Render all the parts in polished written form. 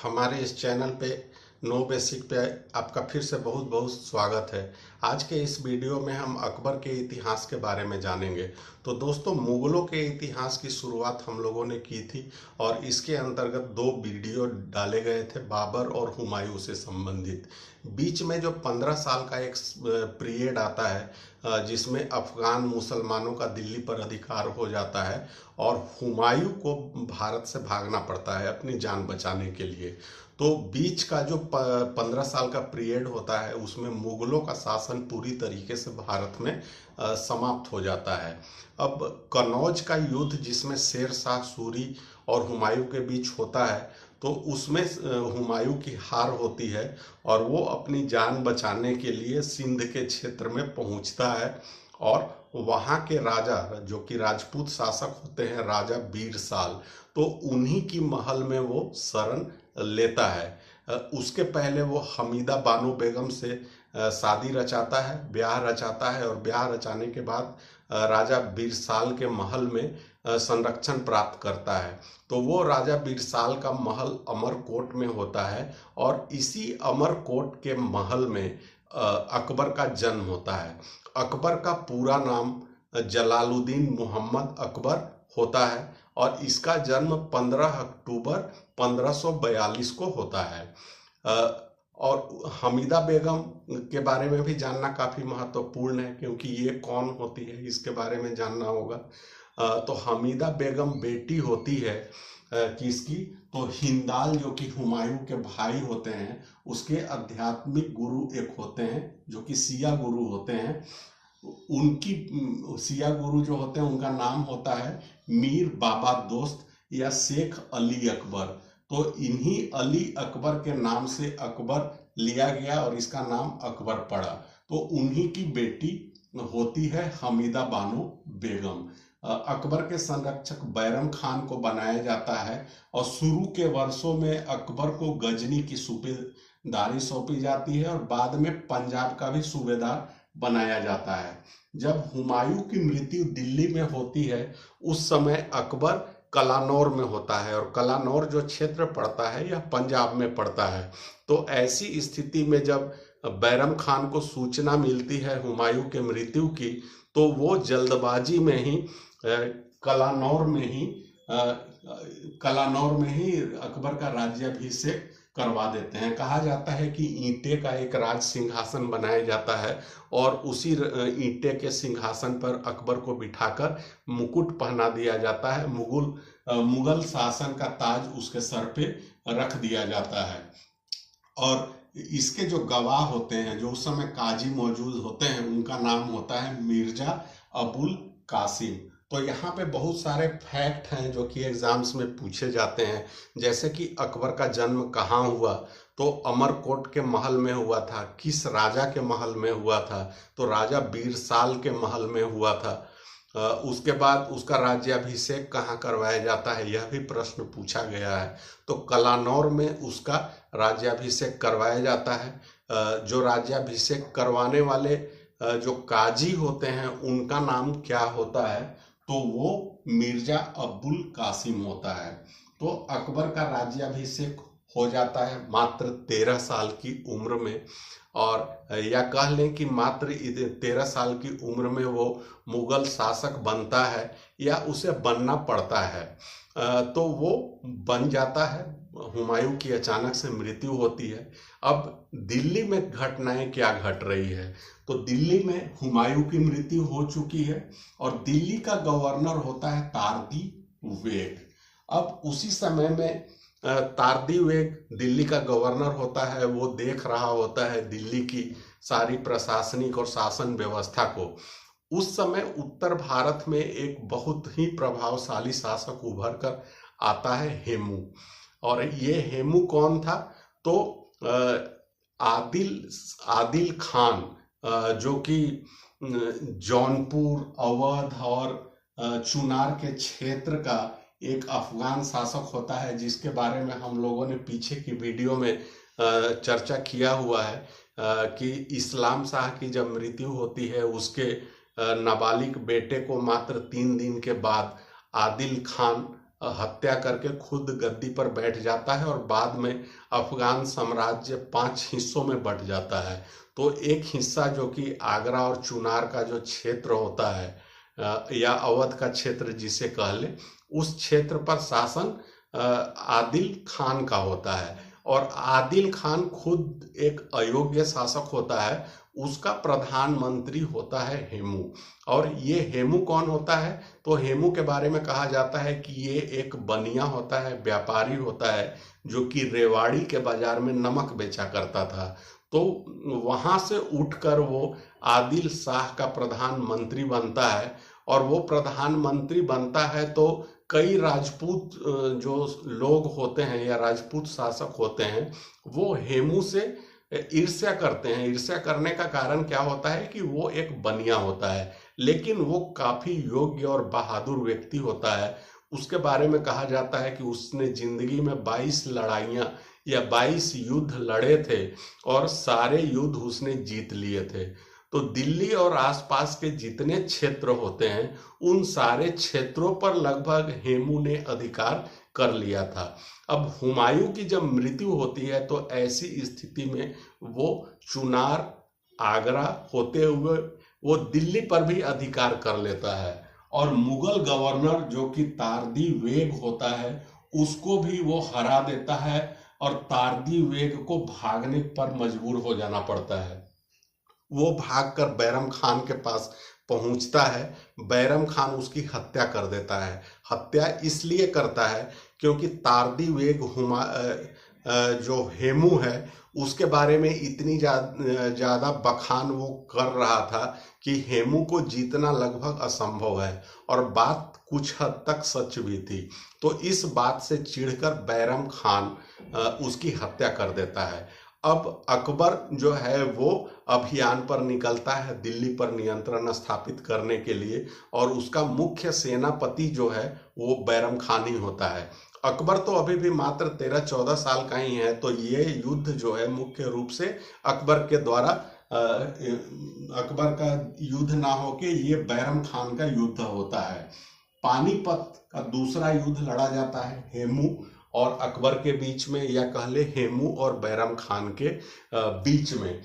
हमारे इस चैनल पे नो बेसिक पे आपका फिर से बहुत बहुत स्वागत है। आज के इस वीडियो में हम अकबर के इतिहास के बारे में जानेंगे। तो दोस्तों, मुगलों के इतिहास की शुरुआत हम लोगों ने की थी और इसके अंतर्गत दो वीडियो डाले गए थे, बाबर और हुमायूं से संबंधित। बीच में जो 15 साल का एक पीरियड आता है जिसमें अफगान मुसलमानों का दिल्ली पर अधिकार हो जाता है और हुमायूं को भारत से भागना पड़ता है अपनी जान बचाने के लिए। तो बीच का जो 15 साल का पीरियड होता है उसमें मुगलों का शासन पूरी तरीके से भारत में समाप्त हो जाता है। अब कन्नौज का युद्ध जिसमें शेर शाह सूरी और हुमायूं के बीच होता है, तो उसमें हुमायूं की हार होती है और वो अपनी जान बचाने के लिए सिंध के क्षेत्र में पहुंचता है और वहाँ के राजा जो कि राजपूत शासक होते हैं, राजा बीरसाल, तो उन्हीं की महल में वो शरण लेता है। उसके पहले वो हमीदा बानो बेगम से शादी रचाता है, ब्याह रचाता है और ब्याह रचाने के बाद राजा बीरसाल के महल में संरक्षण प्राप्त करता है। तो वो राजा बीरसाल का महल अमरकोट में होता है और इसी अमरकोट के महल में अकबर का जन्म होता है। अकबर का पूरा नाम जलालुद्दीन मोहम्मद अकबर होता है और इसका जन्म 15 अक्टूबर 1542 को होता है। और हमीदा बेगम के बारे में भी जानना काफ़ी महत्वपूर्ण है क्योंकि ये कौन होती है इसके बारे में जानना होगा। तो हमीदा बेगम बेटी होती है किसकी, तो हिंदाल जो कि हुमायूं के भाई होते हैं उसके आध्यात्मिक गुरु एक होते हैं जो कि सिया गुरु होते हैं। उनकी सिया गुरु जो होते हैं उनका नाम होता है मीर बाबा दोस्त या शेख अली अकबर। तो इन्हीं अली अकबर के नाम से अकबर लिया गया और इसका नाम अकबर पड़ा। तो उन्हीं की बेटी होती है हमीदा बानो बेगम। अकबर के संरक्षक बैरम खान को बनाया जाता है और शुरू के वर्षों में अकबर को गजनी की सूबेदारी सौंपी जाती है और बाद में पंजाब का भी सूबेदार बनाया जाता है। जब हुमायूं की मृत्यु दिल्ली में होती है उस समय अकबर कलानौर में होता है और कलानौर जो क्षेत्र पड़ता है यह पंजाब में पड़ता है। तो ऐसी स्थिति में जब बैरम खान को सूचना मिलती है हुमायूं के मृत्यु की, तो वो जल्दबाजी में ही कलानौर में ही अकबर का राज्याभिषेक करवा देते हैं। कहा जाता है कि ईंटे का एक राज सिंहासन बनाया जाता है और उसी ईंटे के सिंहासन पर अकबर को बिठाकर मुकुट पहना दिया जाता है। मुगल शासन का ताज उसके सर पे रख दिया जाता है और इसके जो गवाह होते हैं, जो उस समय काजी मौजूद होते हैं, उनका नाम होता है मिर्जा अबुल कासिम। तो यहाँ पे बहुत सारे फैक्ट हैं जो कि एग्जाम्स में पूछे जाते हैं, जैसे कि अकबर का जन्म कहाँ हुआ, तो अमरकोट के महल में हुआ था। किस राजा के महल में हुआ था, तो राजा बीरसाल के महल में हुआ था। उसके बाद उसका राज्याभिषेक कहाँ करवाया जाता है यह भी प्रश्न पूछा गया है। तो कलानौर में उसका राज्याभिषेक करवाया जाता है। जो राज्याभिषेक करवाने वाले जो काजी होते हैं उनका नाम क्या होता है, तो वो मिर्जा अब्दुल कासिम होता है। तो अकबर का राज्याभिषेक हो जाता है मात्र 13 साल की उम्र में, और या कह लें कि मात्र 13 साल की उम्र में वो मुगल शासक बनता है या उसे बनना पड़ता है। तो वो बन जाता है। हुमायूं की अचानक से मृत्यु होती है। अब दिल्ली में घटनाएं क्या घट रही है, तो दिल्ली में हुमायूं की मृत्यु हो चुकी है और दिल्ली का गवर्नर होता है तारदी वेग। अब उसी समय में तारदी वेग दिल्ली का गवर्नर होता है। वो देख रहा होता है दिल्ली की सारी प्रशासनिक और शासन व्यवस्था को। उस समय उत्तर भारत में एक बहुत ही प्रभावशाली शासक उभर कर आता है, हेमू। और ये हेमू कौन था, तो आदिल खान, जो कि जौनपुर, अवध और चुनार के क्षेत्र का एक अफगान शासक होता है, जिसके बारे में हम लोगों ने पीछे की वीडियो में चर्चा किया हुआ है कि इस्लाम शाह की जब मृत्यु होती है उसके नाबालिग बेटे को मात्र 3 दिन के बाद आदिल खान हत्या करके खुद गद्दी पर बैठ जाता है और बाद में अफगान साम्राज्य 5 हिस्सों में बंट जाता है। तो एक हिस्सा जो कि आगरा और चुनार का जो क्षेत्र होता है या अवध का क्षेत्र जिसे कह ले, उस क्षेत्र पर शासन आदिल खान का होता है और आदिल खान खुद एक अयोग्य शासक होता है। उसका प्रधानमंत्री होता है हेमू। और ये हेमू कौन होता है? तो हेमू के बारे में कहा जाता है कि ये एक बनिया होता है, व्यापारी होता है, जो कि रेवाड़ी के बाजार में नमक बेचा करता था। तो वहां से उठकर वो आदिल शाह का प्रधानमंत्री बनता है और वो प्रधानमंत्री बनता है तो कई राजपूत जो लोग होते हैं या राजपूत शासक होते हैं वो हेमू से ईर्ष्या करते हैं। ईर्ष्या करने का कारण क्या होता है कि वो एक बनिया होता है, लेकिन वो काफी योग्य और बहादुर व्यक्ति होता है। उसके बारे में कहा जाता है कि उसने जिंदगी में 22 लड़ाइयां या 22 युद्ध लड़े थे और सारे युद्ध उसने जीत लिए थे। तो दिल्ली और आसपास के जितने क्षेत्र होते हैं उन सारे क्षेत्रों पर लगभग हेमू ने अधिकार कर लिया था। अब हुमायूं की जब मृत्यु होती है तो ऐसी स्थिति में वो चुनार, आगरा होते हुए वो दिल्ली पर भी अधिकार कर लेता है और मुगल गवर्नर जो कि तारदी बेग होता है उसको भी वो हरा देता है और तारदी बेग को भागने पर मजबूर हो जाना पड़ता है। वो भागकर बैरम खान के पास पहुंचता है। बैरम खान उसकी हत्या कर देता है। हत्या इसलिए करता है क्योंकि तारदी बेग जो हेमू है उसके बारे में इतनी ज्यादा बखान वो कर रहा था कि हेमू को जीतना लगभग असंभव है और बात कुछ हद तक सच भी थी। तो इस बात से चिढ़कर बैरम खान उसकी हत्या कर देता है। अब अकबर जो है वो अभियान पर निकलता है दिल्ली पर नियंत्रण स्थापित करने के लिए और उसका मुख्य सेनापति जो है वो बैरम खान ही होता है। अकबर तो अभी भी मात्र 13-14 साल का ही है। तो ये युद्ध जो है मुख्य रूप से अकबर के द्वारा अकबर का युद्ध ना होके ये बैरम खान का युद्ध होता है। पानीपत का दूसरा युद्ध लड़ा जाता है हेमू और अकबर के बीच में, या कह ले हेमू और बैरम खान के बीच में।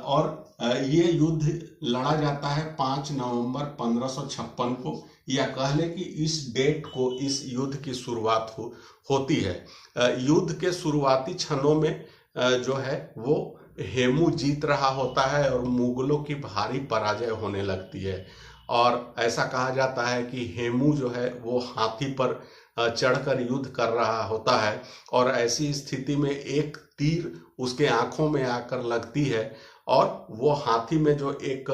और ये युद्ध लड़ा जाता है 5 नवंबर 1556 को, या कह ले कि इस डेट को इस युद्ध की शुरुआत होती है। युद्ध के शुरुआती क्षणों में जो है वो हेमू जीत रहा होता है और मुगलों की भारी पराजय होने लगती है। और ऐसा कहा जाता है कि हेमू जो है वो हाथी पर चढ़कर युद्ध कर रहा होता है और ऐसी स्थिति में एक तीर उसके आंखों में आकर लगती है और वो हाथी में जो एक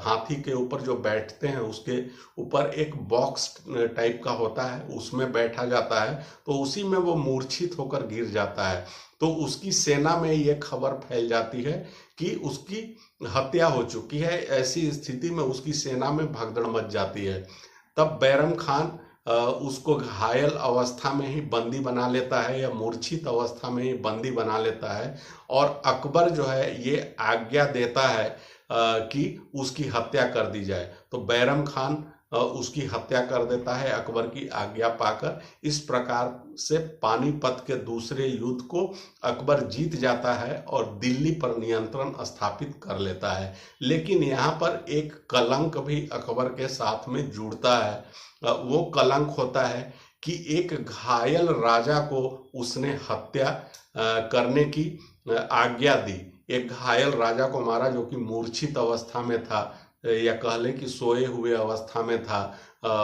हाथी के ऊपर जो बैठते हैं उसके ऊपर एक बॉक्स टाइप का होता है, उसमें बैठा जाता है। तो उसी में वो मूर्छित होकर गिर जाता है। तो उसकी सेना में ये खबर फैल जाती है कि उसकी हत्या हो चुकी है। ऐसी स्थिति में उसकी सेना में भगदड़ मच जाती है। तब बैरम खान उसको घायल अवस्था में ही बंदी बना लेता है या मूर्छित अवस्था में ही बंदी बना लेता है और अकबर जो है ये आज्ञा देता है कि उसकी हत्या कर दी जाए। तो बैरम खान उसकी हत्या कर देता है अकबर की आज्ञा पाकर। इस प्रकार से पानीपत के दूसरे युद्ध को अकबर जीत जाता है और दिल्ली पर नियंत्रण स्थापित कर लेता है। लेकिन यहाँ पर एक कलंक भी अकबर के साथ में जुड़ता है। वो कलंक होता है कि एक घायल राजा को उसने हत्या करने की आज्ञा दी। एक घायल राजा को मारा जो कि मूर्छित अवस्था में था या कह ले कि सोए हुए अवस्था में था।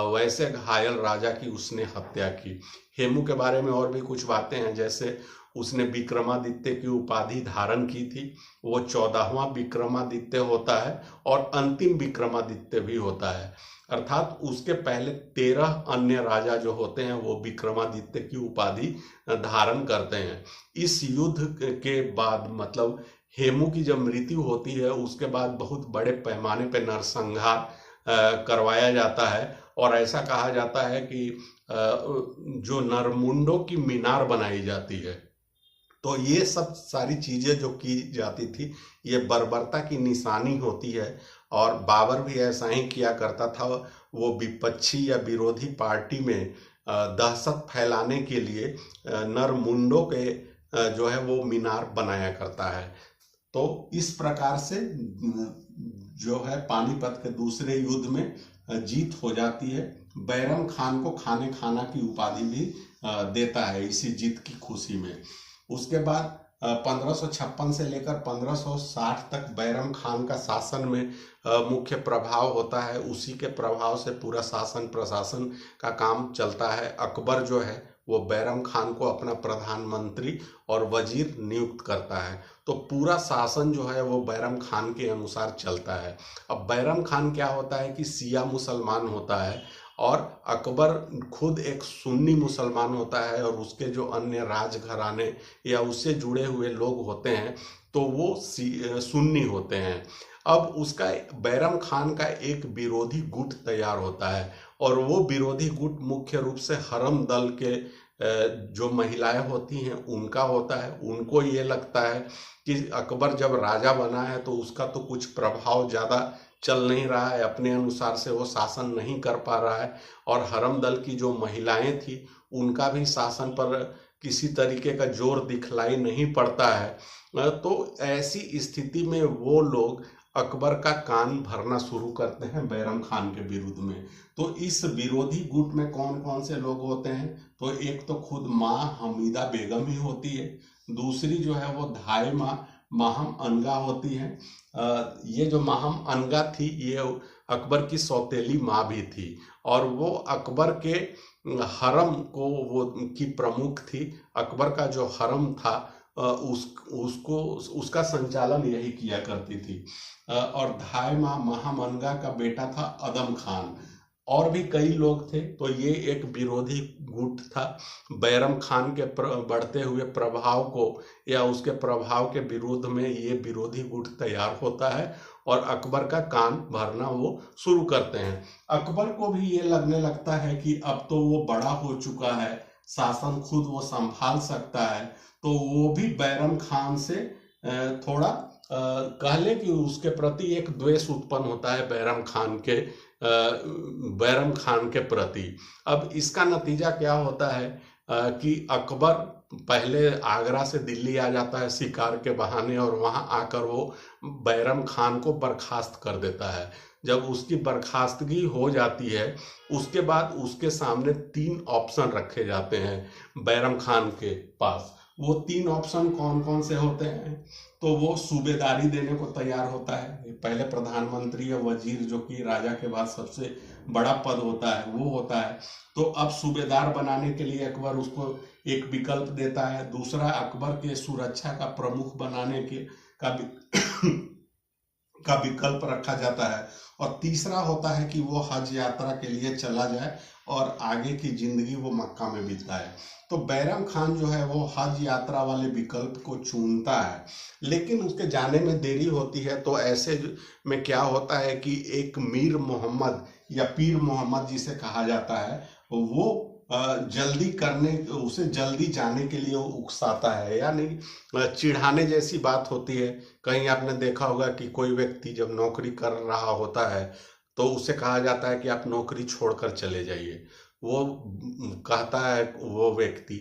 वैसे घायल राजा की उसने हत्या की। हेमू के बारे में और भी कुछ बातें हैं, जैसे उसने विक्रमादित्य की उपाधि धारण की थी। वो 14वां विक्रमादित्य होता है और अंतिम विक्रमादित्य भी होता है। अर्थात उसके पहले 13 अन्य राजा जो होते हैं वो विक्रमादित्य की उपाधि धारण करते हैं। इस युद्ध के बाद मतलब हेमू की जब मृत्यु होती है उसके बाद बहुत बड़े पैमाने पर नरसंहार करवाया जाता है और ऐसा कहा जाता है कि जो नरमुंडों की मीनार बनाई जाती है। तो ये सब सारी चीजें जो की जाती थी ये बर्बरता की निशानी होती है और बाबर भी ऐसा ही किया करता था। वो विपक्षी या विरोधी पार्टी में दहशत फैलाने के लिए नरमुंडों के जो है वो मीनार बनाया करता है। तो इस प्रकार से जो है पानीपत के दूसरे युद्ध में जीत हो जाती है। बैरम खान को खाने खाना की उपाधि भी देता है इसी जीत की खुशी में। उसके बाद 1556 से लेकर 1560 तक बैरम खान का शासन में मुख्य प्रभाव होता है। उसी के प्रभाव से पूरा शासन प्रशासन का काम चलता है। अकबर जो है वो बैरम खान को अपना प्रधानमंत्री और वजीर नियुक्त करता है। तो पूरा शासन जो है वो बैरम खान के अनुसार चलता है। अब बैरम खान क्या होता है कि शिया मुसलमान होता है और अकबर खुद एक सुन्नी मुसलमान होता है, और उसके जो अन्य राजघराने या उससे जुड़े हुए लोग होते हैं तो वो सुन्नी होते हैं। अब उसका बैरम खान का एक विरोधी गुट तैयार होता है, और वो विरोधी गुट मुख्य रूप से हरम दल के जो महिलाएं होती हैं उनका होता है। उनको ये लगता है कि अकबर जब राजा बना है तो उसका तो कुछ प्रभाव ज़्यादा चल नहीं रहा है, अपने अनुसार से वो शासन नहीं कर पा रहा है, और हरम दल की जो महिलाएं थी उनका भी शासन पर किसी तरीके का जोर दिखलाई नहीं पड़ता है। तो ऐसी स्थिति में वो लोग अकबर का कान भरना शुरू करते हैं बैरम खान के विरुद्ध में। तो इस विरोधी गुट में कौन कौन से लोग होते हैं? तो एक तो खुद माँ हमीदा बेगम ही होती है, दूसरी जो है वो धाय माँ माहम अनगा होती है। ये जो माहम अनगा थी ये अकबर की सौतेली माँ भी थी, और वो अकबर के हरम को वो की प्रमुख थी। अकबर का जो हरम था उसका संचालन यही किया करती थी। और धाय माँ महामनगा का बेटा था अदम खान, और भी कई लोग थे। तो ये एक विरोधी गुट था। बैरम खान के बढ़ते हुए प्रभाव को या उसके प्रभाव के विरोध में ये विरोधी गुट तैयार होता है, और अकबर का कान भरना वो शुरू करते हैं। अकबर को भी ये लगने लगता है कि अब तो वो बड़ा हो चुका है, शासन खुद वो संभाल सकता है। तो वो भी बैरम खान से थोड़ा कह ले कि उसके प्रति एक द्वेष उत्पन्न होता है बैरम खान के प्रति। अब इसका नतीजा क्या होता है कि अकबर पहले आगरा से दिल्ली आ जाता है शिकार के बहाने, और वहां आकर वो बैरम खान को बर्खास्त कर देता है। जब उसकी बर्खास्तगी हो जाती है उसके बाद उसके सामने 3 ऑप्शन रखे जाते हैं बैरम खान के पास। वो 3 ऑप्शन कौन कौन से होते हैं? तो वो सूबेदारी देने को तैयार होता है। पहले प्रधानमंत्री या वजीर, जो कि राजा के बाद सबसे बड़ा पद होता है, वो होता है। तो अब सूबेदार बनाने के लिए अकबर उसको एक विकल्प देता है। दूसरा, अकबर के सुरक्षा का प्रमुख बनाने के का विकल्प रखा जाता है। और तीसरा होता है कि वो हज यात्रा के लिए चला जाए और आगे की जिंदगी वो मक्का में बिताए। तो बैरम खान जो है वो हज यात्रा वाले विकल्प को चुनता है, लेकिन उसके जाने में देरी होती है। तो ऐसे में क्या होता है कि एक मीर मोहम्मद या पीर मोहम्मद जिसे कहा जाता है, वो उसे जल्दी जाने के लिए उकसाता है, यानी चिढ़ाने जैसी बात होती है। कहीं आपने देखा होगा कि कोई व्यक्ति जब नौकरी कर रहा होता है तो उसे कहा जाता है कि आप नौकरी छोड़कर चले जाइए। वो कहता है वो व्यक्ति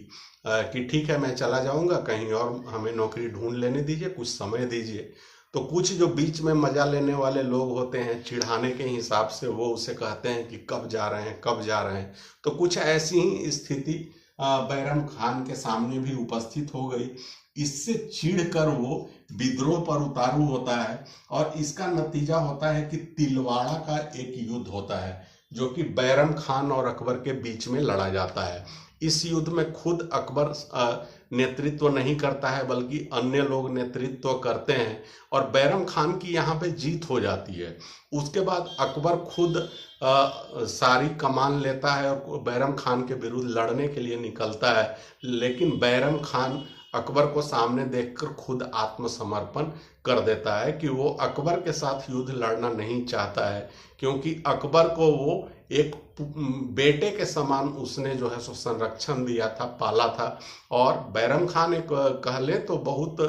कि ठीक है मैं चला जाऊंगा, कहीं और हमें नौकरी ढूंढ लेने दीजिए, कुछ समय दीजिए। तो कुछ जो बीच में मजा लेने वाले लोग होते हैं, चिढ़ाने के हिसाब से वो उसे कहते हैं कि कब जा रहे हैं, कब जा रहे हैं। तो कुछ ऐसी ही स्थिति बैरम खान के सामने भी उपस्थित हो गई। इससे चिढ़कर वो विद्रोह पर उतारू होता है, और इसका नतीजा होता है कि तिलवाड़ा का एक युद्ध होता है, जो कि बैरम खान और अकबर के बीच में लड़ा जाता है। इस युद्ध में खुद अकबर नेतृत्व नहीं करता है, बल्कि अन्य लोग नेतृत्व करते हैं, और बैरम खान की यहाँ पे जीत हो जाती है। उसके बाद अकबर खुद सारी कमान लेता है और बैरम खान के विरुद्ध लड़ने के लिए निकलता है, लेकिन बैरम खान अकबर को सामने देखकर खुद आत्मसमर्पण कर देता है कि वो अकबर के साथ युद्ध लड़ना नहीं चाहता है, क्योंकि अकबर को वो एक बेटे के समान उसने जो है सो संरक्षण दिया था, पाला था। और बैरम खान एक कह ले तो बहुत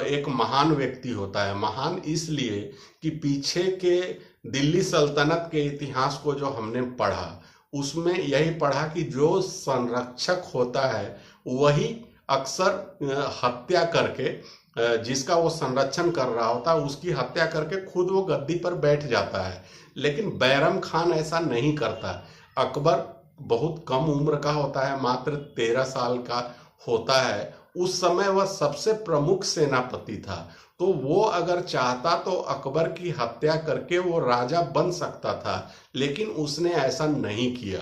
एक महान व्यक्ति होता है। महान इसलिए कि पीछे के दिल्ली सल्तनत के इतिहास को जो हमने पढ़ा उसमें यही पढ़ा कि जो संरक्षक होता है वही अक्सर हत्या करके जिसका वो संरक्षण कर रहा होता है उसकी हत्या करके खुद वो गद्दी पर बैठ जाता है। लेकिन बैरम खान ऐसा नहीं करता। अकबर बहुत कम उम्र का होता है, मात्र 13 साल का होता है। उस समय वह सबसे प्रमुख सेनापति था, तो वो अगर चाहता तो अकबर की हत्या करके वो राजा बन सकता था, लेकिन उसने ऐसा नहीं किया।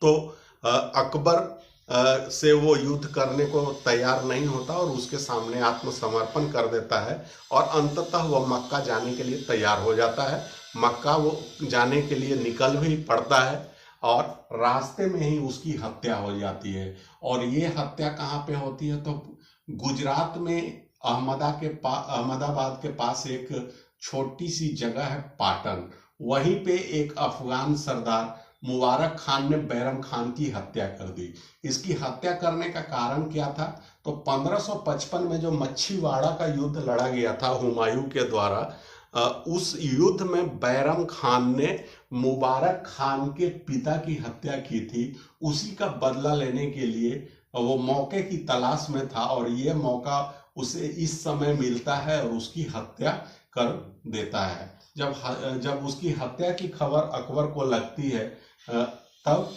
तो अकबर से वो युद्ध करने को तैयार नहीं होता और उसके सामने आत्मसमर्पण कर देता है और अंततः वह मक्का जाने के लिए तैयार हो जाता है। मक्का वो जाने के लिए निकल भी पड़ता है और रास्ते में ही उसकी हत्या हो जाती है। और ये हत्या कहाँ पे होती है? तो गुजरात में अहमदाबाद के पास एक छोटी सी जगह है पाटन, वहीं पे एक अफगान सरदार मुबारक खान ने बैरम खान की हत्या कर दी। इसकी हत्या करने का कारण क्या था? तो 1555 में जो मच्छीवाड़ा का युद्ध लड़ा गया था हुमायूं के द्वारा, उस युद्ध में बैरम खान ने मुबारक खान के पिता की हत्या की थी। उसी का बदला लेने के लिए वो मौके की तलाश में था और ये मौका उसे इस समय मिलता है और उसकी हत्या कर देता है। जब उसकी हत्या की खबर अकबर को लगती है, तब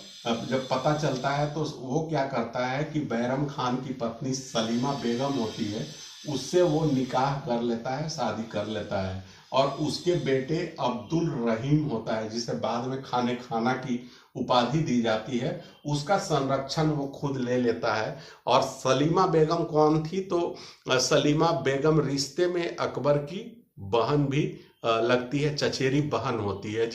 जब पता चलता है तो वो क्या करता है कि बैरम खान की पत्नी सलीमा बेगम होती है, उससे वो निकाह कर लेता है, शादी कर लेता है और उसके बेटे अब्दुल रहीम होता है, जिसे बाद में खाने खाना की उपाधि दी जाती है, उसका संरक्षण वो खुद ले लेता है। और सलीमा बेगम कौन थी? तो सलीमा बेगम रिश्ते में अकबर की बहन भी लगती है, चचेरी बहन होती है,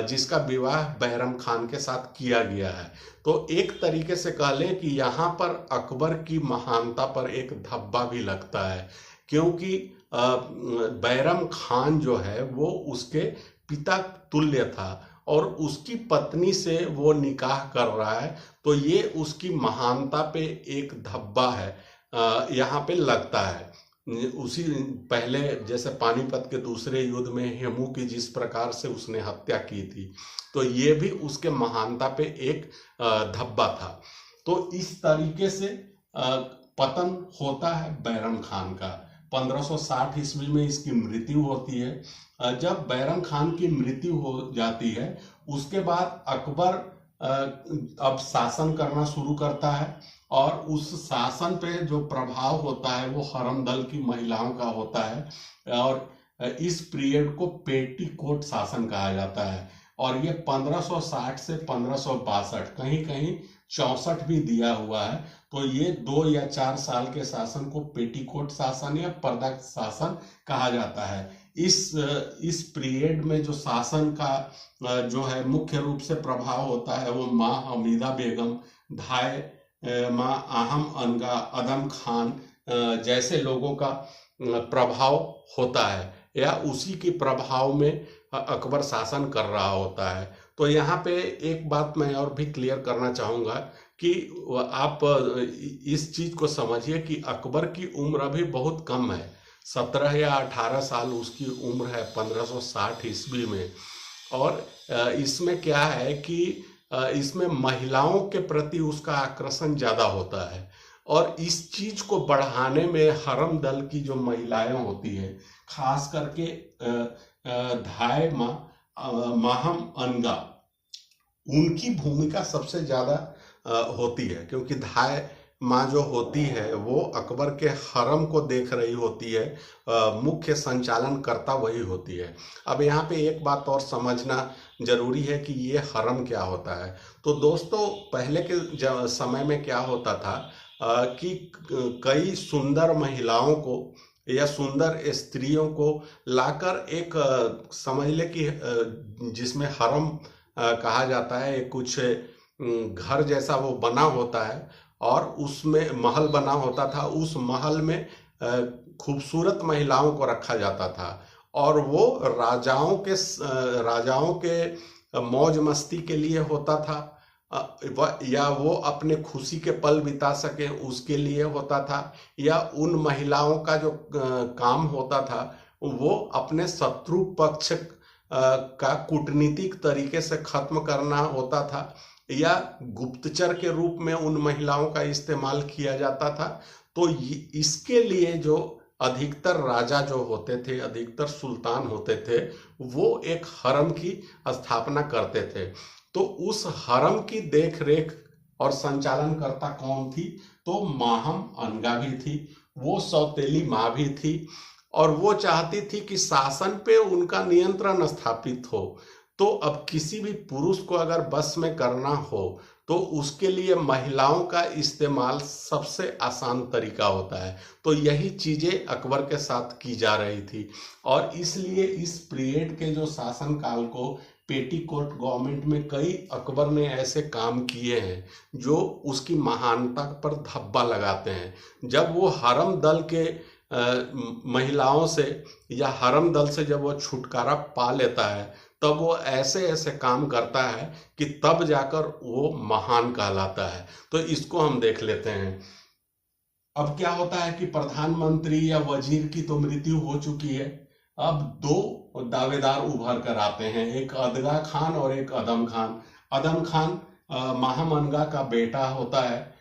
जिसका विवाह बैरम खान के साथ किया गया है। तो एक तरीके से कह लें कि यहाँ पर अकबर की महानता पर एक धब्बा भी लगता है, क्योंकि बैरम खान जो है वो उसके पिता तुल्य था और उसकी पत्नी से वो निकाह कर रहा है, तो ये उसकी महानता पे एक धब्बा है यहाँ पे लगता है। उसी पहले जैसे पानीपत के दूसरे युद्ध में हेमू की जिस प्रकार से उसने हत्या की थी, तो ये भी उसके महानता पे एक धब्बा था। तो इस तरीके से पतन होता है बैरम खान का। 1560 ईस्वी में इसकी मृत्यु होती है। जब बैरम खान की मृत्यु हो जाती है उसके बाद अकबर अब शासन करना शुरू करता है और उस शासन पे जो प्रभाव होता है वो हरम दल की महिलाओं का होता है और इस पीरियड को पेटीकोट शासन कहा जाता है। और ये 1560 से 1562, कहीं कहीं 64 भी दिया हुआ है। तो ये 2 या 4 साल के शासन को पेटीकोट शासन या पर्दा शासन कहा जाता है। इस पीरियड में जो शासन का जो है मुख्य रूप से प्रभाव होता है वो माँ हमीदा बेगम, धाय माँ आहम अनगा, अदम खान जैसे लोगों का प्रभाव होता है, या उसी के प्रभाव में अकबर शासन कर रहा होता है। तो यहाँ पे एक बात मैं और भी क्लियर करना चाहूँगा कि आप इस चीज़ को समझिए कि अकबर की उम्र अभी बहुत कम है, 17 या 18 साल उसकी उम्र है 1560 ईस्वी में। और इसमें क्या है कि इसमें महिलाओं के प्रति उसका आकर्षण ज़्यादा होता है और इस चीज को बढ़ाने में हरम दल की जो महिलाएं होती हैं, खास करके धाय माहम अनगा, उनकी भूमिका सबसे ज्यादा होती है, क्योंकि धाय माँ जो होती है वो अकबर के हरम को देख रही होती है, मुख्य संचालन करता वही होती है। अब यहाँ पे एक बात और समझना जरूरी है कि ये हरम क्या होता है। तो दोस्तों पहले के समय में क्या होता था कि कई सुंदर महिलाओं को या सुंदर स्त्रियों को लाकर एक समझ ले कि जिसमें हरम कहा जाता है, कुछ घर जैसा वो बना होता है और उसमें महल बना होता था। उस महल में खूबसूरत महिलाओं को रखा जाता था और वो राजाओं के मौज मस्ती के लिए होता था या वो अपने खुशी के पल बिता सके उसके लिए होता था, या उन महिलाओं का जो काम होता था वो अपने शत्रु पक्ष का कूटनीतिक तरीके से खत्म करना होता था या गुप्तचर के रूप में उन महिलाओं का इस्तेमाल किया जाता था। तो इसके लिए जो अधिकतर राजा जो होते थे, अधिकतर सुल्तान होते थे, वो एक हरम की स्थापना करते थे। तो उस हरम की देख रेख और संचालन करता कौन थी? तो माहम अनगा भी थी, वो सौतेली माँ भी थी, और वो चाहती थी कि शासन पे उनका नियंत्रण स्थापित हो। तो अब किसी भी पुरुष को अगर बस में करना हो तो उसके लिए महिलाओं का इस्तेमाल सबसे आसान तरीका होता है। तो यही चीजें अकबर के साथ की जा रही थी, और इसलिए इस पीरियड के जो शासन काल को पेटीकोट गवर्नमेंट में कई अकबर ने ऐसे काम किए हैं जो उसकी महानता पर धब्बा लगाते हैं। जब वो हरम दल के महिलाओं से या हरम दल से जब वो छुटकारा पा लेता है, तब वो ऐसे ऐसे काम करता है कि तब जाकर वो महान कहलाता है। तो इसको हम देख लेते हैं। अब क्या होता है कि प्रधानमंत्री या वजीर की तो मृत्यु हो चुकी है। अब दो दावेदार उभर कर आते हैं, एक अदगा खान और एक अदम खान। अदम खान माहम अनगा का बेटा होता है।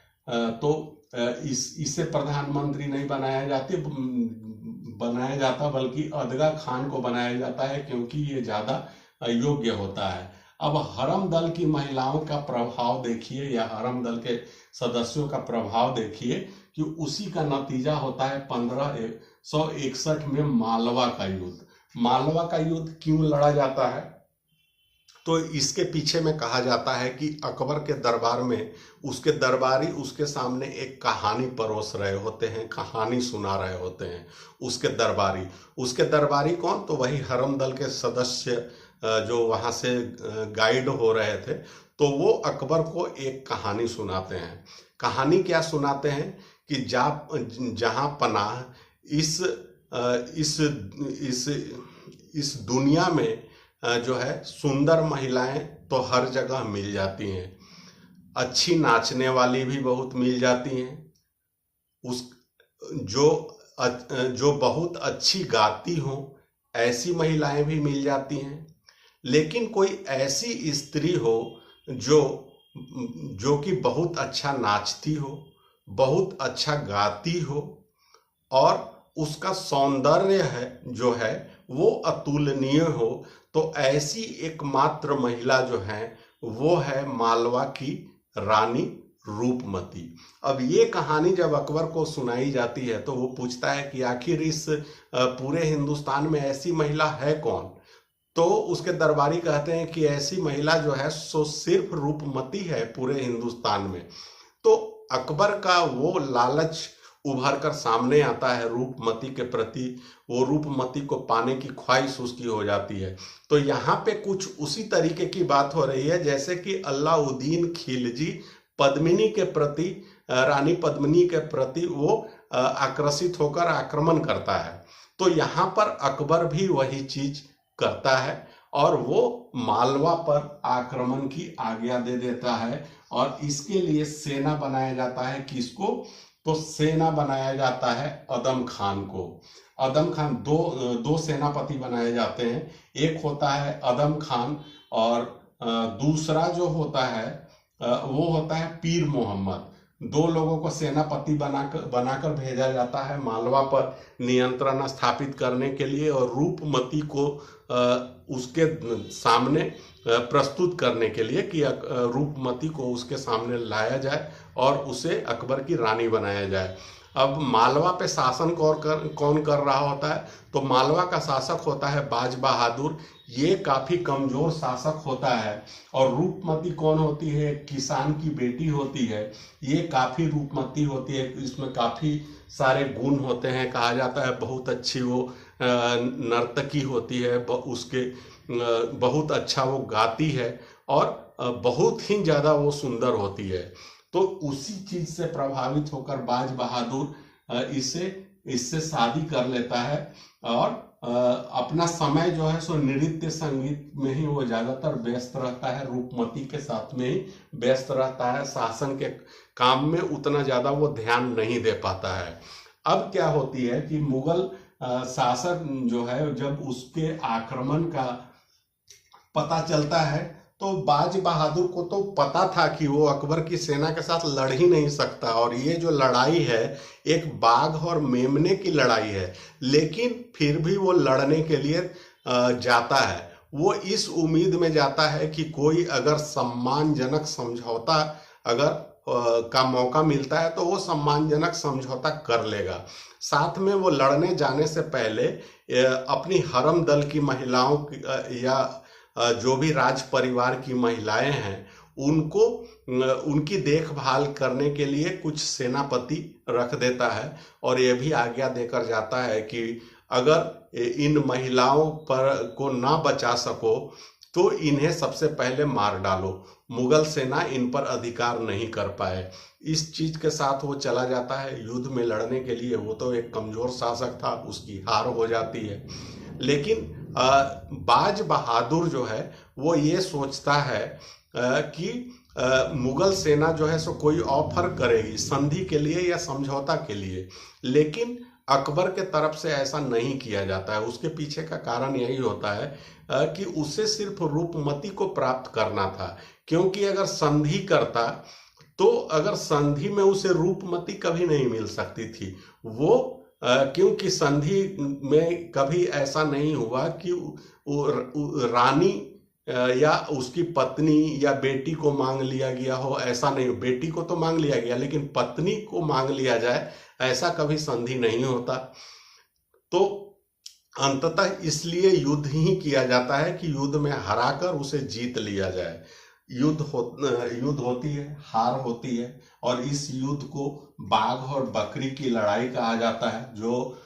तो इसे प्रधानमंत्री नहीं बनाया जाता, बल्कि अदगा खान को बनाया जाता है, क्योंकि ये ज्यादा योग्य होता है। अब हरम दल की महिलाओं का प्रभाव देखिए, या हरम दल के सदस्यों का प्रभाव देखिए कि उसी का नतीजा होता है 1561 में मालवा का युद्ध। मालवा का युद्ध क्यों लड़ा जाता है? तो इसके पीछे में कहा जाता है कि अकबर के दरबार में उसके दरबारी उसके सामने एक कहानी परोस रहे होते हैं, कहानी सुना रहे होते हैं। उसके दरबारी कौन? तो वही हरम दल के सदस्य जो वहां से गाइड हो रहे थे। तो वो अकबर को एक कहानी सुनाते हैं। कहानी क्या सुनाते हैं कि जहां पनाह इस दुनिया में जो है सुंदर महिलाएं तो हर जगह मिल जाती हैं, अच्छी नाचने वाली भी बहुत मिल जाती हैं, उस जो बहुत अच्छी गाती हो ऐसी महिलाएं भी मिल जाती हैं। लेकिन कोई ऐसी स्त्री हो जो कि बहुत अच्छा नाचती हो, बहुत अच्छा गाती हो, और उसका सौंदर्य है जो है वो अतुलनीय हो, तो ऐसी एकमात्र महिला जो है वो है मालवा की रानी रूपमती। अब ये कहानी जब अकबर को सुनाई जाती है तो वो पूछता है कि आखिर इस पूरे हिंदुस्तान में ऐसी महिला है कौन? तो उसके दरबारी कहते हैं कि ऐसी महिला जो है सो सिर्फ रूपमती है पूरे हिंदुस्तान में। तो अकबर का वो लालच उभर कर सामने आता है रूपमती के प्रति, वो रूपमती को पाने की ख्वाहिश उसकी हो जाती है। तो यहाँ पे कुछ उसी तरीके की बात हो रही है जैसे कि अलाउद्दीन खिलजी पद्मिनी के प्रति, रानी पद्मिनी के प्रति वो आकर्षित होकर आक्रमण करता है। तो यहाँ पर अकबर भी वही चीज करता है और वो मालवा पर आक्रमण की आज्ञा दे देता है, और इसके लिए सेना बनाया जाता है। किसको? तो सेना बनाया जाता है अदम खान को। अदम खान दो सेनापति बनाए जाते हैं, एक होता है अदम खान और दूसरा जो होता है वो होता है पीर मोहम्मद। दो लोगों को सेनापति बनाकर भेजा जाता है मालवा पर नियंत्रण स्थापित करने के लिए, और रूपमती को उसके सामने प्रस्तुत करने के लिए कि रूपमती को उसके सामने लाया जाए और उसे अकबर की रानी बनाया जाए। अब मालवा पे शासन कौन कर रहा होता है? तो मालवा का शासक होता है बाज बहादुर। ये काफी कमजोर शासक होता है। और रूपमती कौन होती है? किसान की बेटी होती है। ये काफी रूपमती होती है, इसमें काफी सारे गुण होते हैं। कहा जाता है बहुत अच्छी वो नर्तकी होती है, उसके बहुत अच्छा वो गाती है, और बहुत ही ज्यादा वो सुंदर होती है। तो उसी चीज से प्रभावित होकर बाज बहादुर इससे शादी कर लेता है, और अपना समय जो है सो नृत्य संगीत में ही वो ज्यादातर व्यस्त रहता है, रूपमती के साथ में ही व्यस्त रहता है। शासन के काम में उतना ज्यादा वो ध्यान नहीं दे पाता है। अब क्या होती है कि मुगल शासक जो है जब उसके आक्रमण का पता चलता है। तो बाज बहादुर को तो पता था कि वो अकबर की सेना के साथ लड़ ही नहीं सकता, और ये जो लड़ाई है एक बाघ और मेमने की लड़ाई है, लेकिन फिर भी वो लड़ने के लिए जाता है। वो इस उम्मीद में जाता है कि कोई अगर सम्मानजनक समझौता अगर का मौका मिलता है तो वो सम्मानजनक समझौता कर लेगा। साथ में वो लड़ने जाने से पहले अपनी हरम दल की महिलाओं या जो भी राज परिवार की महिलाएं हैं उनको उनकी देखभाल करने के लिए कुछ सेनापति रख देता है, और ये भी आज्ञा देकर जाता है कि अगर इन महिलाओं पर को ना बचा सको तो इन्हें सबसे पहले मार डालो, मुगल सेना इन पर अधिकार नहीं कर पाए। इस चीज के साथ वो चला जाता है युद्ध में लड़ने के लिए। वो तो एक कमजोर शासक था, उसकी हार हो जाती है। लेकिन बाज बहादुर जो है वो ये सोचता है कि मुगल सेना जो है सो कोई ऑफर करेगी संधि के लिए या समझौता के लिए, लेकिन अकबर के तरफ से ऐसा नहीं किया जाता है। उसके पीछे का कारण यही होता है कि उसे सिर्फ रूपमती को प्राप्त करना था, क्योंकि अगर संधि करता तो अगर संधि में उसे रूपमती कभी नहीं मिल सकती थी। वो क्योंकि संधि में कभी ऐसा नहीं हुआ कि रानी या उसकी पत्नी या बेटी को मांग लिया गया हो, ऐसा नहीं। बेटी को तो मांग लिया गया, लेकिन पत्नी को मांग लिया जाए ऐसा कभी संधि नहीं होता। तो अंततः इसलिए युद्ध ही किया जाता है कि युद्ध में हराकर उसे जीत लिया जाए। युद्ध होती है, हार होती है, और इस युद्ध को बाघ और बकरी की लड़ाई कहा जाता है। जो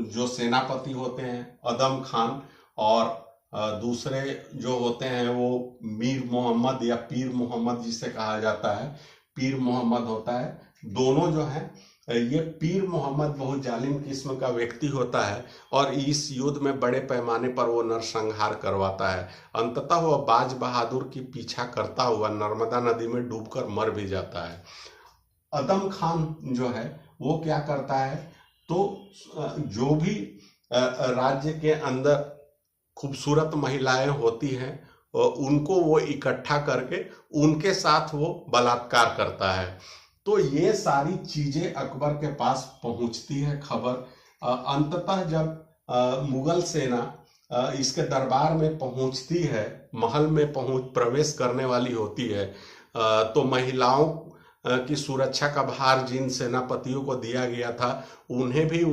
जो सेनापति होते हैं अदम खान, और दूसरे जो होते हैं वो मीर मोहम्मद या पीर मोहम्मद जिसे कहा जाता है, पीर मोहम्मद होता है। दोनों जो हैं ये पीर मोहम्मद बहुत जालिम किस्म का व्यक्ति होता है, और इस युद्ध में बड़े पैमाने पर वो नरसंहार करवाता है। अंततः वह बाज बहादुर की पीछा करता हुआ नर्मदा नदी में डूबकर मर भी जाता है। अदम खान जो है वो क्या करता है, तो जो भी राज्य के अंदर खूबसूरत महिलाएं होती हैं उनको वो इकट्ठा करके उनके साथ वो बलात्कार करता है। तो ये सारी चीजें अकबर के पास पहुंचती है खबर। अंततः जब मुगल सेना इसके दरबार में पहुंचती है, महल में प्रवेश करने वाली होती है, तो महिलाओं की सुरक्षा का भार जिन सेनापतियों को दिया गया था उन्हें भी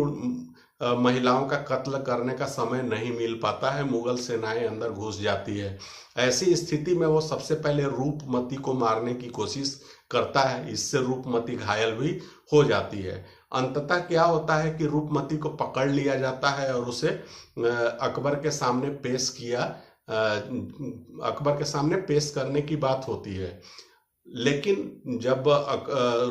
महिलाओं का कत्ल करने का समय नहीं मिल पाता है। मुगल सेनाएं अंदर घुस जाती है। ऐसी स्थिति में वो सबसे पहले रूपमती को मारने की कोशिश करता है, इससे रूपमती घायल भी हो जाती है। अंततः क्या होता है कि रूपमती को पकड़ लिया जाता है और उसे अकबर के सामने पेश करने की बात होती है। लेकिन जब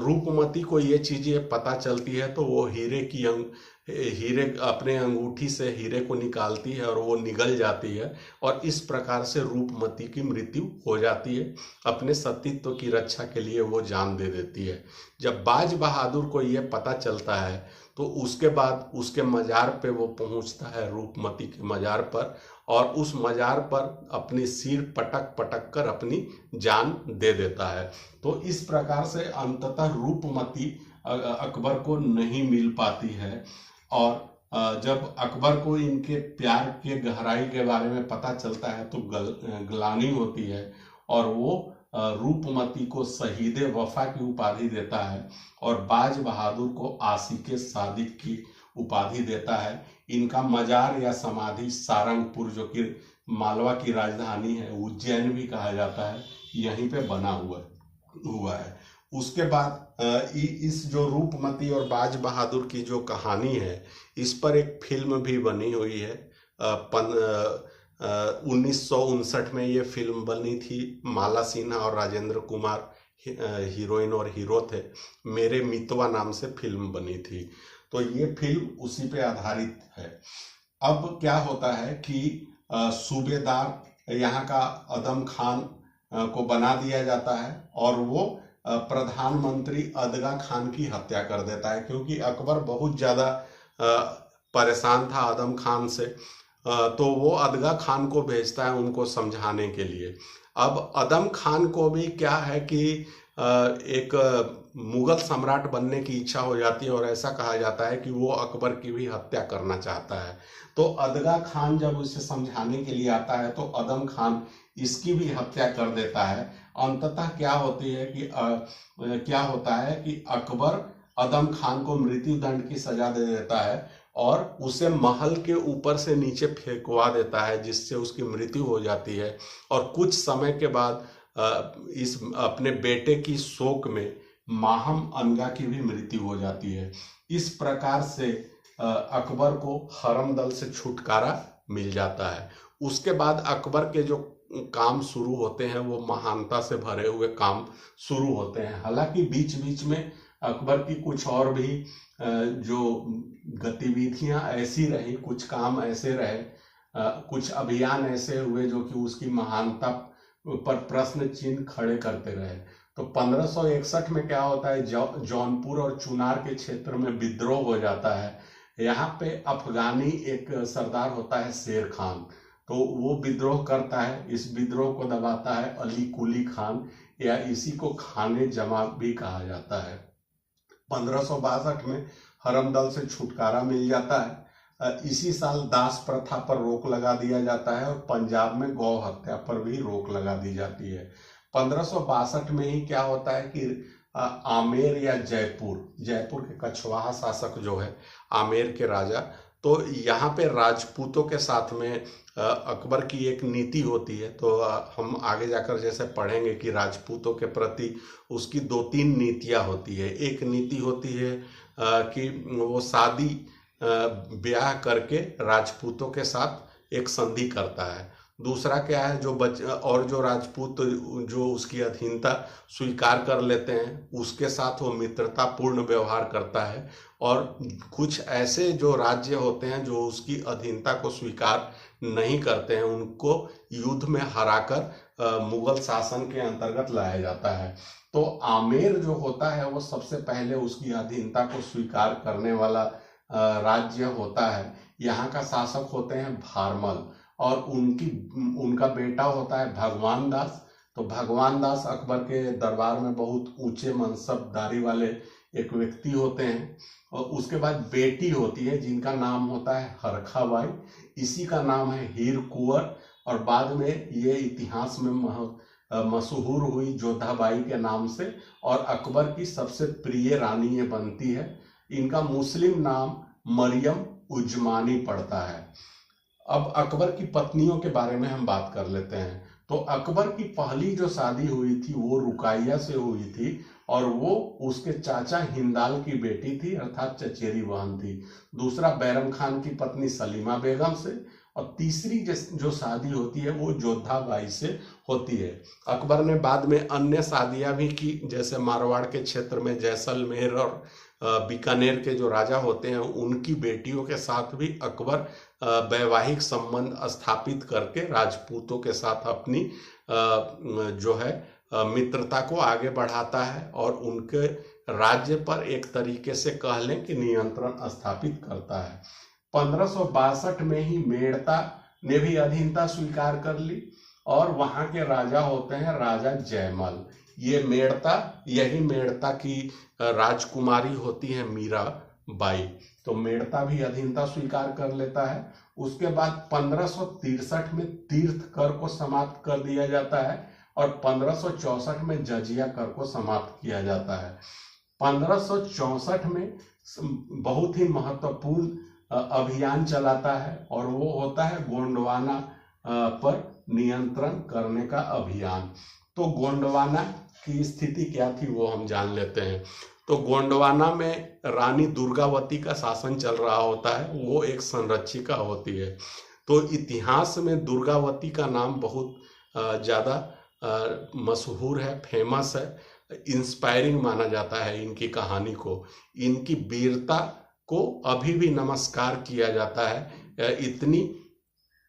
रूपमती को ये चीजें पता चलती है तो वो हीरे अपने अंगूठी से हीरे को निकालती है और वो निगल जाती है, और इस प्रकार से रूपमती की मृत्यु हो जाती है। अपने सतीत्व की रक्षा के लिए वो जान दे देती है। जब बाज बहादुर को ये पता चलता है तो उसके बाद उसके मजार पे वो पहुंचता है, रूपमती के मजार पर, और उस मजार पर अपनी सिर पटक पटक कर अपनी जान दे देता है। तो इस प्रकार से अंततः रूपमती अकबर को नहीं मिल पाती है। और जब अकबर को इनके प्यार के गहराई के बारे में पता चलता है तो ग्लानि होती है, और वो रूपमती को शहीद वफा की उपाधि देता है और बाज बहादुर को आशिक सादिक की उपाधि देता है। इनका मजार या समाधि सारंगपुर, जो कि मालवा की राजधानी है, उज्जैन भी कहा जाता है, यहीं पे बना हुआ है। उसके बाद इस जो रूपमती और बाज बहादुर की जो कहानी है इस पर एक फिल्म भी बनी हुई है। 1959 में ये फिल्म बनी थी। माला सिन्हा और राजेंद्र कुमार हीरोइन और हीरो थे। मेरे मितवा नाम से फिल्म बनी थी। तो ये फिल्म उसी पे आधारित है। अब क्या होता है कि सूबेदार यहाँ का अदम खान को बना दिया जाता है और वो प्रधानमंत्री अदगा खान की हत्या कर देता है, क्योंकि अकबर बहुत ज्यादा परेशान था आदम खान से। तो वो अदगा खान को भेजता है उनको समझाने के लिए। अब अदम खान को भी क्या है कि एक मुगल सम्राट बनने की इच्छा हो जाती है और ऐसा कहा जाता है कि वो अकबर की भी हत्या करना चाहता है। तो अदगा खान जब उसे समझाने के लिए आता है तो अदम खान इसकी भी हत्या कर देता है। अंततः क्या होती है कि क्या होता है कि अकबर अदम खान को मृत्यु दंड की सजा दे देता है और उसे महल के ऊपर से नीचे फेंकवा देता है, जिससे उसकी मृत्यु हो जाती है। और कुछ समय के बाद इस अपने बेटे की शोक में माहम अनगा की भी मृत्यु हो जाती है। इस प्रकार से अकबर को हरमदल से छुटकारा मिल जाता है। उसके बाद अकबर के जो काम शुरू होते हैं वो महानता से भरे हुए काम शुरू होते हैं। हालांकि बीच बीच में अकबर की कुछ और भी जो गतिविधियां ऐसी रही, कुछ काम ऐसे रहे, कुछ अभियान ऐसे हुए जो कि उसकी महानता पर प्रश्न चिन्ह खड़े करते रहे। तो 1561 में क्या होता है, जौनपुर और चुनार के क्षेत्र में विद्रोह हो जाता है। यहाँ पे अफगानी एक सरदार होता है शेर खान, तो वो विद्रोह करता है। इस विद्रोह को दबाता है अली कुली खान, या इसी को खाने जमा भी कहा जाता है। 1562 में हरमदल से छुटकारा मिल जाता है। इसी साल दास प्रथा पर रोक लगा दिया जाता है और पंजाब में गौ हत्या पर भी रोक लगा दी जाती है। 1562 में ही क्या होता है कि आमेर या जयपुर के कछवाहा शासक जो है, आमेर के राजा, तो यहाँ पे राजपूतों के साथ में अकबर की एक नीति होती है। तो हम आगे जाकर जैसे पढ़ेंगे कि राजपूतों के प्रति उसकी 2-3 नीतियाँ होती है। एक नीति होती है कि वो शादी ब्याह करके राजपूतों के साथ एक संधि करता है। दूसरा क्या है, जो राजपूत जो उसकी अधीनता स्वीकार कर लेते हैं उसके साथ वो मित्रतापूर्ण व्यवहार करता है। और कुछ ऐसे जो राज्य होते हैं जो उसकी अधीनता को स्वीकार नहीं करते हैं उनको युद्ध में हराकर मुगल शासन के अंतर्गत लाया जाता है। तो आमेर जो होता है वो सबसे पहले उसकी अधीनता को स्वीकार करने वाला राज्य होता है। यहाँ का शासक होते हैं भारमल और उनका बेटा होता है भगवान दास। तो भगवान दास अकबर के दरबार में बहुत ऊंचे मनसबदारी वाले एक व्यक्ति होते हैं। और उसके बाद बेटी होती है जिनका नाम होता है हरखाबाई, इसी का नाम है हीर कुंवर, और बाद में ये इतिहास में मशहूर हुई जोधाबाई के नाम से, और अकबर की सबसे प्रिय रानी ये बनती है। इनका मुस्लिम नाम मरियम उजमानी पड़ता है। अब अकबर की पत्नियों के बारे में हम बात कर लेते हैं। तो अकबर की पहली जो शादी हुई थी वो रुकाइया से हुई थी और वो उसके चाचा हिंदाल की बेटी थी, अर्थात चचेरी बहन थी। दूसरा बैरम खान की पत्नी सलीमा बेगम से, और तीसरी जो शादी होती है वो जोधाबाई से होती है। अकबर ने बाद में अन्य शादियां भी की, जैसे मारवाड़ के क्षेत्र में जैसलमेर और बीकानेर के जो राजा होते हैं उनकी बेटियों के साथ भी अकबर वैवाहिक संबंध स्थापित करके राजपूतों के साथ अपनी जो है मित्रता को आगे बढ़ाता है और उनके राज्य पर एक तरीके से कह लें कि नियंत्रण स्थापित करता है। 1562 में ही मेड़ता ने भी अधीनता स्वीकार कर ली और वहां के राजा होते हैं राजा जयमल। यही मेड़ता की राजकुमारी होती है मीरा बाई। तो मेड़ता भी अधीनता स्वीकार कर लेता है। उसके बाद 1563 में तीर्थ कर को समाप्त कर दिया जाता है और 1564 में जजिया कर को समाप्त किया जाता है। 1564 में बहुत ही महत्वपूर्ण अभियान चलाता है और वो होता है गोंडवाना पर नियंत्रण करने का अभियान। तो गोंडवाना की स्थिति क्या थी वो हम जान लेते हैं। तो गोंडवाना में रानी दुर्गावती का शासन चल रहा होता है, वो एक संरक्षिका होती है। तो इतिहास में दुर्गावती का नाम बहुत ज़्यादा मशहूर है, फेमस है, इंस्पायरिंग माना जाता है इनकी कहानी को। इनकी वीरता को अभी भी नमस्कार किया जाता है, इतनी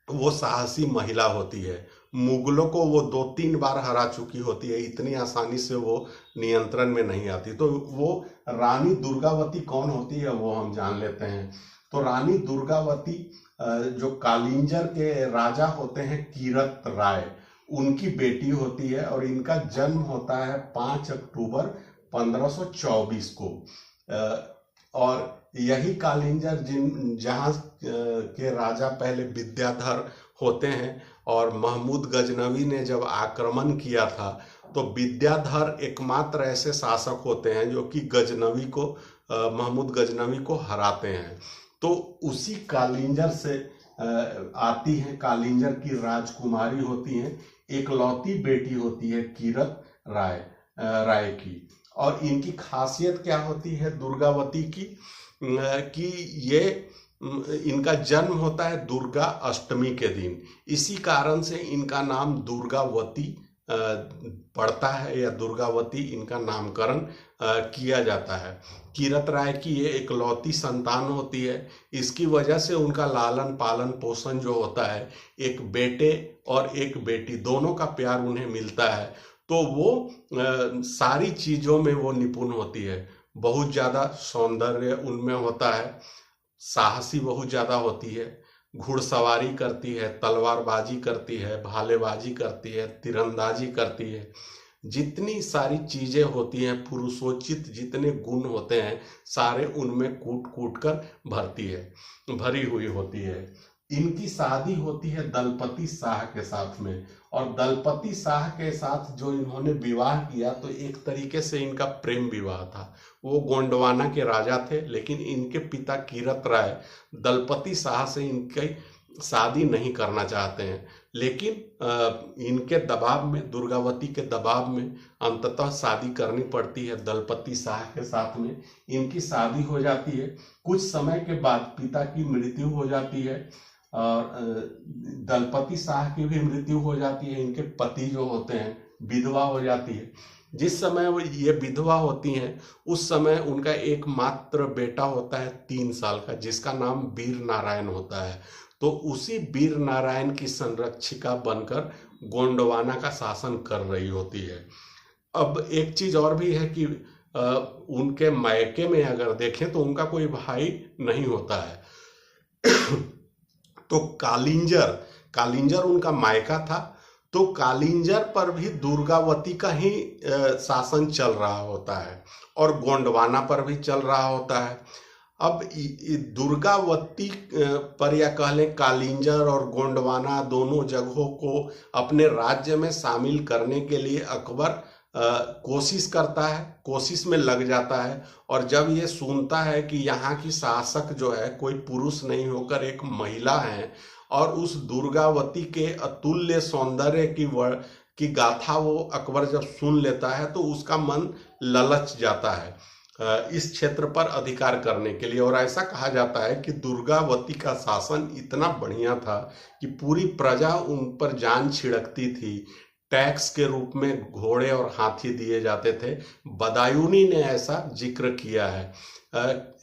वो साहसी महिला होती है। मुगलों को वो 2-3 बार हरा चुकी होती है, इतनी आसानी से वो नियंत्रण में नहीं आती। तो वो रानी दुर्गावती कौन होती है वो हम जान लेते हैं। तो रानी दुर्गावती जो कालिंजर के राजा होते हैं कीरत राय, उनकी बेटी होती है और इनका जन्म होता है 5 अक्टूबर 1524 को। और यही कालिंजर जहाँ के राजा पहले विद्याधर होते हैं, और महमूद गजनवी ने जब आक्रमण किया था तो विद्याधर एकमात्र ऐसे शासक होते हैं जो कि गजनवी को महमूद गजनवी को हराते हैं। तो उसी कालिंजर से आती हैं, कालिंजर की राजकुमारी होती हैं, एकलौती बेटी होती है कीरत राय की। और इनकी खासियत क्या होती है दुर्गावती की, कि ये इनका जन्म होता है दुर्गा अष्टमी के दिन, इसी कारण से इनका नाम दुर्गावती पड़ता है, या दुर्गावती इनका नामकरण किया जाता है। कीरत राय की ये एकलौती संतान होती है, इसकी वजह से उनका लालन पालन पोषण जो होता है, एक बेटे और एक बेटी दोनों का प्यार उन्हें मिलता है। तो वो सारी चीजों में वो निपुण होती है, बहुत ज्यादा सौंदर्य उनमें होता है, साहसी बहुत ज्यादा होती है, घुड़सवारी करती है, तलवारबाजी करती है, भालेबाजी करती है, तीरंदाजी करती है, जितनी सारी चीजें होती हैं, पुरुषोचित जितने गुण होते हैं सारे उनमें कूट कूट कर भरी हुई होती है। इनकी शादी होती है दलपति शाह के साथ में, और दलपति शाह के साथ जो इन्होंने विवाह किया तो एक तरीके से इनका प्रेम विवाह था। वो गोंडवाना के राजा थे, लेकिन इनके पिता कीरत राय दलपति शाह से इनकी शादी नहीं करना चाहते हैं, लेकिन इनके दबाव में, दुर्गावती के दबाव में अंततः शादी करनी पड़ती है दलपति शाह के साथ में। इनकी शादी हो जाती है, कुछ समय के बाद पिता की मृत्यु हो जाती है, और दलपति शाह की भी मृत्यु हो जाती है, इनके पति जो होते हैं विधवा हो जाती है। जिस समय वो ये विधवा होती हैं उस समय उनका एकमात्र बेटा होता है 3 साल का, जिसका नाम वीर नारायण होता है। तो उसी वीर नारायण की संरक्षिका बनकर गोंडवाना का शासन कर रही होती है। अब एक चीज और भी है कि उनके मायके में अगर देखें तो उनका कोई भाई नहीं होता है। तो कालिंजर उनका मायका था, तो कालिंजर पर भी दुर्गावती का ही शासन चल रहा होता है, और गोंडवाना पर भी चल रहा होता है। अब दुर्गावती पर, या कह लें कालिंजर और गोंडवाना दोनों जगहों को अपने राज्य में शामिल करने के लिए अकबर कोशिश करता है, कोशिश में लग जाता है। और जब ये सुनता है कि यहाँ की शासक जो है कोई पुरुष नहीं होकर एक महिला है, और उस दुर्गावती के अतुल्य सौंदर्य की गाथा वो अकबर जब सुन लेता है तो उसका मन ललच जाता है इस क्षेत्र पर अधिकार करने के लिए। और ऐसा कहा जाता है कि दुर्गावती का शासन इतना बढ़िया था कि पूरी प्रजा उन पर जान छिड़कती थी। टैक्स के रूप में घोड़े और हाथी दिए जाते थे। बदायूनी ने ऐसा जिक्र किया है,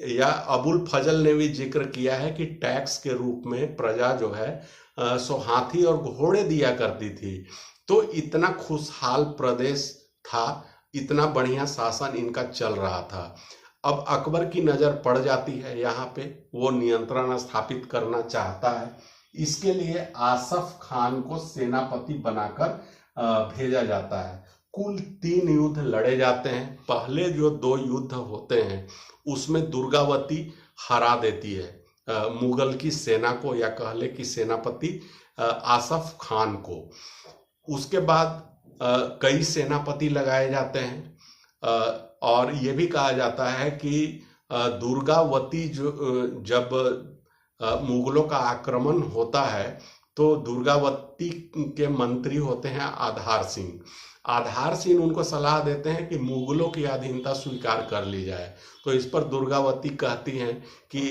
या अबुल फजल ने भी जिक्र किया है कि टैक्स के रूप में प्रजा जो है सो हाथी और घोड़े दिया करती थी। तो इतना खुशहाल प्रदेश था, इतना बढ़िया शासन इनका चल रहा था। अब अकबर की नज़र पड़ जाती है यहाँ पे, वो नियंत्रण स्थापित करना चाहता है। इसके लिए आसफ खान को सेनापति बनाकर भेजा जाता है। कुल 3 युद्ध लड़े जाते हैं। पहले जो 2 युद्ध होते हैं उसमें दुर्गावती हरा देती है मुगल की सेना को, या कह ले कि सेनापति आसफ खान को। उसके बाद कई सेनापति लगाए जाते हैं, और ये भी कहा जाता है कि दुर्गावती जब मुगलों का आक्रमण होता है तो दुर्गावती के मंत्री होते हैं आधार सिंह। आधार सिंह उनको सलाह देते हैं कि मुगलों की अधीनता स्वीकार कर ली जाए। तो इस पर दुर्गावती कहती हैं कि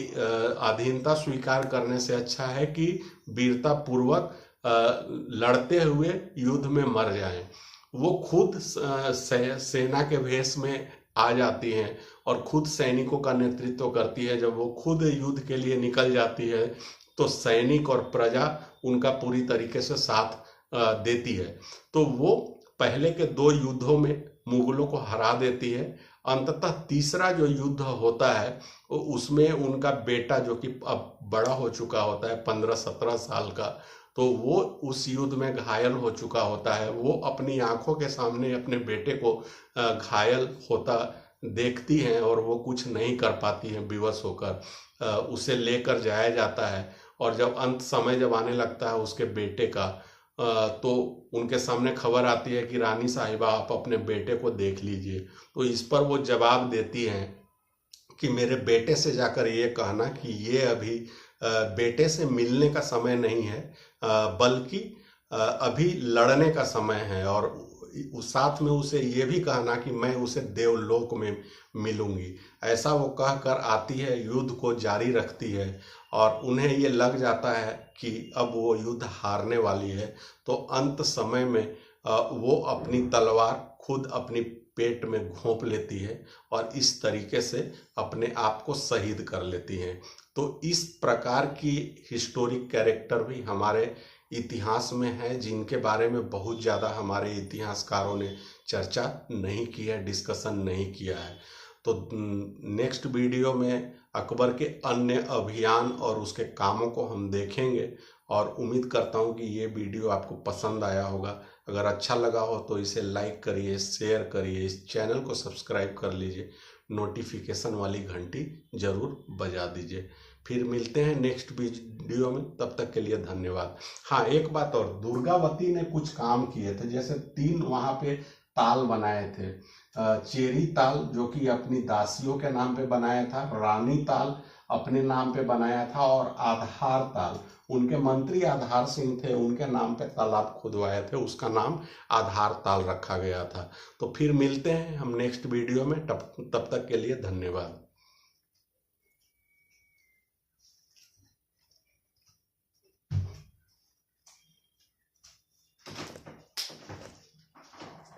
अधीनता स्वीकार करने से अच्छा है कि वीरता पूर्वक लड़ते हुए युद्ध में मर जाएं। वो खुद सेना के भेष में आ जाती हैं और खुद सैनिकों का नेतृत्व करती है। जब वो खुद युद्ध के लिए निकल जाती है तो सैनिक और प्रजा उनका पूरी तरीके से साथ देती है। तो वो पहले के 2 युद्धों में मुगलों को हरा देती है। अंततः तीसरा जो युद्ध होता है उसमें उनका बेटा, जो कि अब बड़ा हो चुका होता है, 15-17 साल का, तो वो उस युद्ध में घायल हो चुका होता है। वो अपनी आंखों के सामने अपने बेटे को घायल होता देखती हैं और वो कुछ नहीं कर पाती हैं। विवश होकर उसे लेकर जाया जाता है, और जब अंत समय जब आने लगता है उसके बेटे का, तो उनके सामने खबर आती है कि रानी साहिबा आप अपने बेटे को देख लीजिए। तो इस पर वो जवाब देती हैं कि मेरे बेटे से जाकर ये कहना कि ये अभी बेटे से मिलने का समय नहीं है, बल्कि अभी लड़ने का समय है। और उस साथ में उसे ये भी कहना कि मैं उसे देवलोक में मिलूंगी। ऐसा वो कहकर आती है, युद्ध को जारी रखती है, और उन्हें ये लग जाता है कि अब वो युद्ध हारने वाली है। तो अंत समय में वो अपनी तलवार खुद अपनी पेट में घोंप लेती है और इस तरीके से अपने आप को शहीद कर लेती हैं। तो इस प्रकार की हिस्टोरिक कैरेक्टर भी हमारे इतिहास में है, जिनके बारे में बहुत ज़्यादा हमारे इतिहासकारों ने चर्चा नहीं की है, डिस्कशन नहीं किया है। तो नेक्स्ट वीडियो में अकबर के अन्य अभियान और उसके कामों को हम देखेंगे, और उम्मीद करता हूँ कि ये वीडियो आपको पसंद आया होगा। अगर अच्छा लगा हो तो इसे लाइक करिए, शेयर करिए, इस चैनल को सब्सक्राइब कर लीजिए, नोटिफिकेशन वाली घंटी जरूर बजा दीजिए। फिर मिलते हैं नेक्स्ट वीडियो में, तब तक के लिए धन्यवाद। हाँ, एक बात और, दुर्गावती ने कुछ काम किए थे, जैसे 3 वहाँ पे ताल बनाए थे। चेरी ताल जो कि अपनी दासियों के नाम पे बनाया था, रानी ताल अपने नाम पे बनाया था, और आधार ताल उनके मंत्री आधार सिंह थे, उनके नाम पे तालाब खुदवाए थे, उसका नाम आधार ताल रखा गया था। तो फिर मिलते हैं हम नेक्स्ट वीडियो में, तब तक के लिए धन्यवाद।